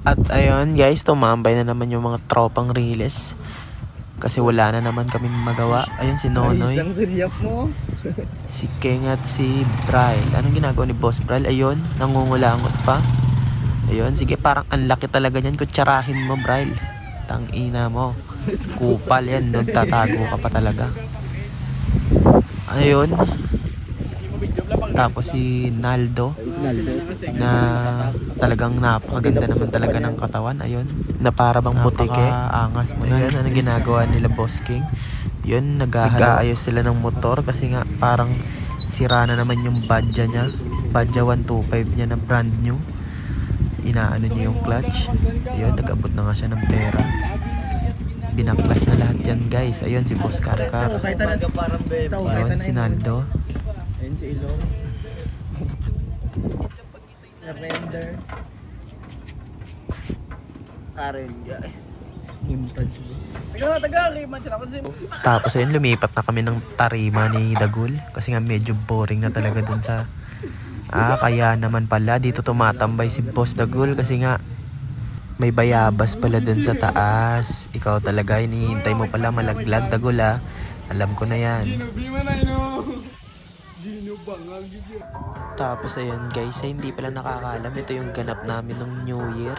At ayun guys, tumambay na naman yung mga tropang Riles. Kasi wala na naman kami magawa. Ayun si Nonoy, si King at si Bryle. Anong ginagawa ni Boss Bryle? Ayun, nangungulangot pa. Ayun, sige, parang ang laki talaga niyan. Kutsarahin mo, Bryle. Tangina mo. Kupal yan, nagtatago ka pa talaga. Ayun. Tapos si Naldo na talagang napakaganda naman talaga ng katawan. Ayun, na para bang butike. Angas mo. Ayun, anong ginagawa nila Boss King? Yun, nag-aayos sila ng motor kasi nga parang sira na naman yung Badja niya. Badja 125 niya na brand new. Inaano niya yung clutch. Ayun, nag-abot na nga siya ng pera. Binaklas na lahat yan guys. Ayun si Boss Karkar. Ayun si Naldo. Ayun si Ilong. Render. Karen guys. Montage ba? Tapos ayun, lumipat na kami ng tarima ni Dagul. Kasi nga medyo boring na talaga dun sa... kaya naman pala dito tumatambay si Boss Dagul. Kasi nga may bayabas pala dun sa taas. Ikaw talaga, hinihintay mo pala malaglag Dagul ah. Alam ko na yan. Tapos ayun guys, ay hindi pala nakakaalam. Ito yung ganap namin ng New Year.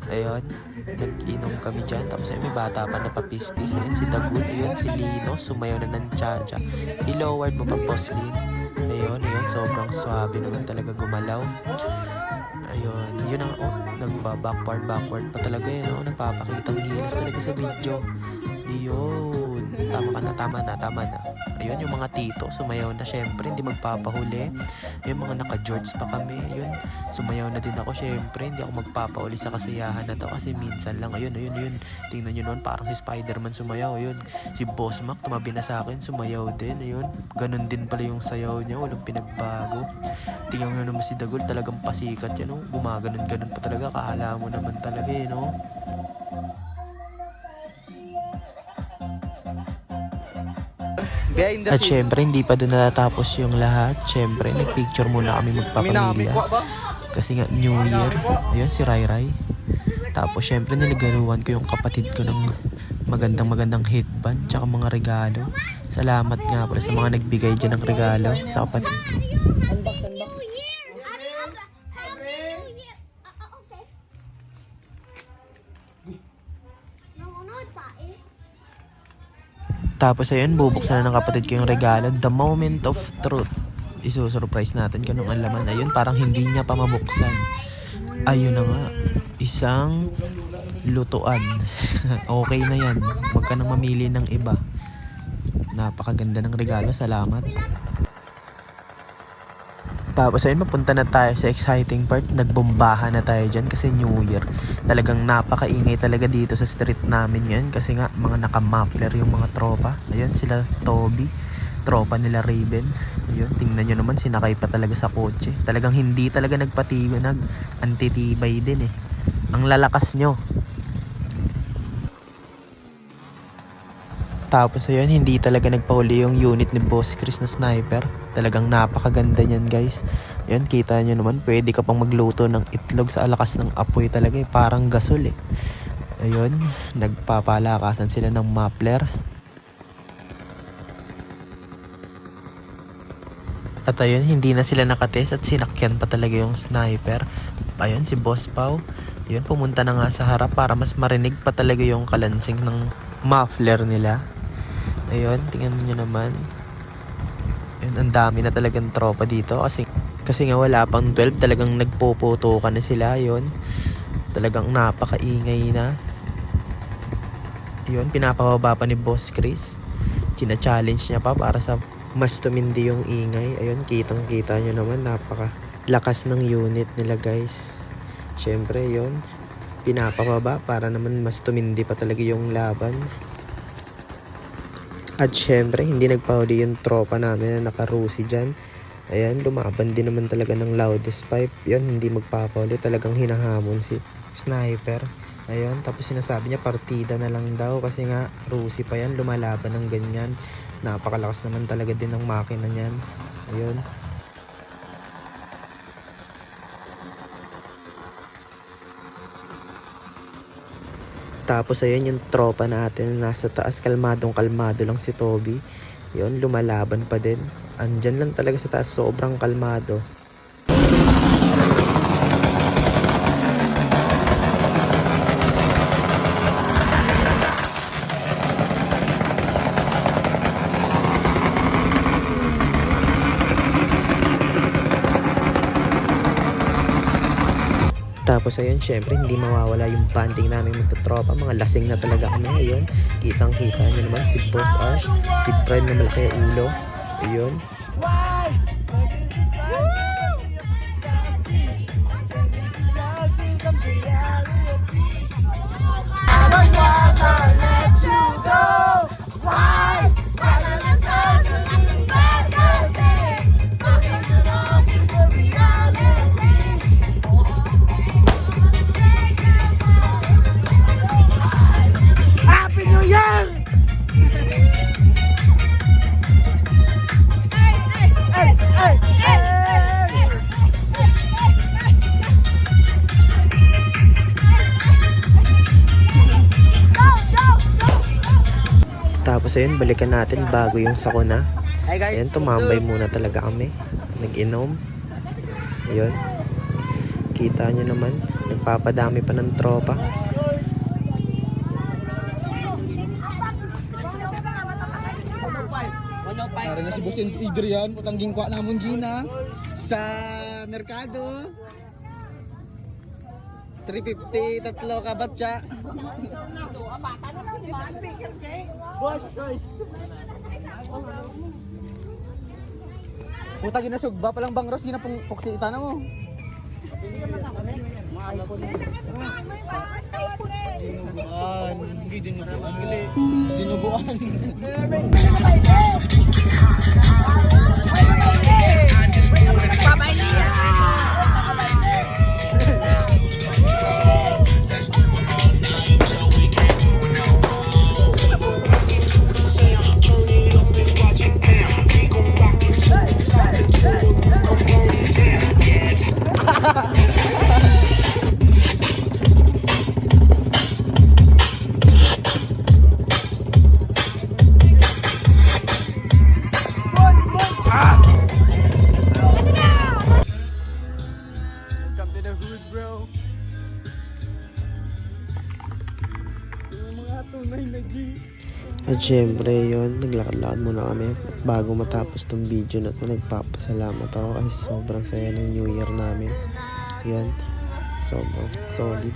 Ayun, nag-inom kami dyan. Tapos ayun, may bata pa na papispis. Ayun si Dagul, ayun si Lino, sumayaw na ng cha-cha. I-lowered mo pa Boss Lin. Ayun, sobrang swabe naman talaga gumalaw. Ayun, yun ang nagba-backward pa talaga yun. Nagpapakitang gilas talaga sa video. Ayun, tama na. Ayun, yung mga tito, sumayaw na syempre, hindi magpapahuli. Yung mga naka-jorts pa kami, ayun, sumayaw na din ako syempre, hindi ako magpapauli sa kasiyahan na to kasi minsan lang, ayun. Tingnan nyo noon, parang si Spider-Man sumayaw, ayun. Si Boss Mac, tumabi na sa akin, sumayaw din, ayun. Ganun din pala yung sayaw niya, walang pinagbago. Tingnan nyo naman si Dagul, talagang pasikat yan, gumaganon-ganon pa talaga, kahala mo naman talaga, At syempre, hindi pa doon natatapos yung lahat. Syempre, nagpicture muna kami magpapamilya. Kasi nga, New Year. Ayun, si Rai Rai. Tapos, syempre, niligaruan ko yung kapatid ko ng magandang headband tsaka mga regalo. Salamat nga pala sa mga nagbigay dyan ng regalo sa kapatid ko. Tapos ayun, bubuksan na ng kapatid ko yung regalo. The moment of truth. Isusurprise natin kung anong laman. Ayun, parang hindi niya pa mabuksan. Ayun na nga. Isang lutuan. Okay na yan. Huwag ka nang mamili ng iba. Napakaganda ng regalo. Salamat. Tapos ayun, mapunta na tayo sa exciting part. Nagbombahan na tayo dyan kasi New Year. Talagang napakaingay talaga dito sa street namin yan. Kasi nga mga naka-muffler yung mga tropa. Ayun, sila Toby. Tropa nila Raven. Ayun, tingnan nyo naman, sinakay pa talaga sa kotse. Talagang hindi talaga nagpatibay, nag-antitibay din eh. Ang lalakas nyo. Tapos ayun, hindi talaga nagpahuli yung unit ni Boss Chris na sniper. Talagang napakaganda niyan guys. Ayun, kita nyo naman, pwede ka pang magluto ng itlog sa alakas ng apoy talaga eh. Parang gasol eh. Ayun, nagpapalakasan sila ng muffler. At ayun, hindi na sila nakatest at sinakyan pa talaga yung sniper. Ayun, si Boss Pau. Ayun, pumunta na nga sa harap para mas marinig pa talaga yung kalansing ng muffler nila. Ayun, tingnan nyo naman. Ayun, ang dami na talagang tropa dito kasi nga wala pang 12, talagang nagpuputukan na sila. Ayun, talagang napakaingay na. Ayun, pinapababa pa ni Boss Chris. China-challenge niya pa para sa mas tumindi yung ingay. Ayun, kitang-kita nyo naman, napakalakas ng unit nila guys. Syempre, yun, pinapababa para naman mas tumindi pa talaga yung laban. At syempre, hindi nagpahuli yung tropa namin na nakarusi dyan. Ayan, lumaban din naman talaga ng loudest pipe. Yun, hindi magpapahuli. Talagang hinahamon si sniper. Ayun, tapos sinasabi niya partida na lang daw kasi nga rusi pa yan, lumalaban ng ganyan. Napakalakas naman talaga din ng makina niyan. Ayun. Tapos ayun yung tropa natin nasa taas, kalmadong kalmado lang si Toby. Yun, lumalaban pa din. Andyan lang talaga sa taas, sobrang kalmado. Tapos ayun, syempre hindi mawawala yung banding namin magtotropa. Mga lasing na talaga kami. Ayun, kitang kita nyo naman si Boss Ash, si Fred na malaki ang ulo. Ayun. Tapos ayun, balikan natin bago yung sakuna. Hi guys. Ayun, tumambay muna talaga kami. Nag-inom. Ayun. Kita nyo naman, nagpapadami pa ng tropa. Para na si Boss Adrian, putangging kwa namon gina sa merkado. 350 tatlo ka batya. Boss, guys. Puta ginasugba pa lang bangros gina pong puksita na mo. Dinuguan, hindi dinuguan, gali. Dinuguan. At syempre yun, naglakad-lakad muna kami. At bago matapos tong video na to, nagpapasalamat ako kasi sobrang saya ng New Year namin. Yun, sobrang solid.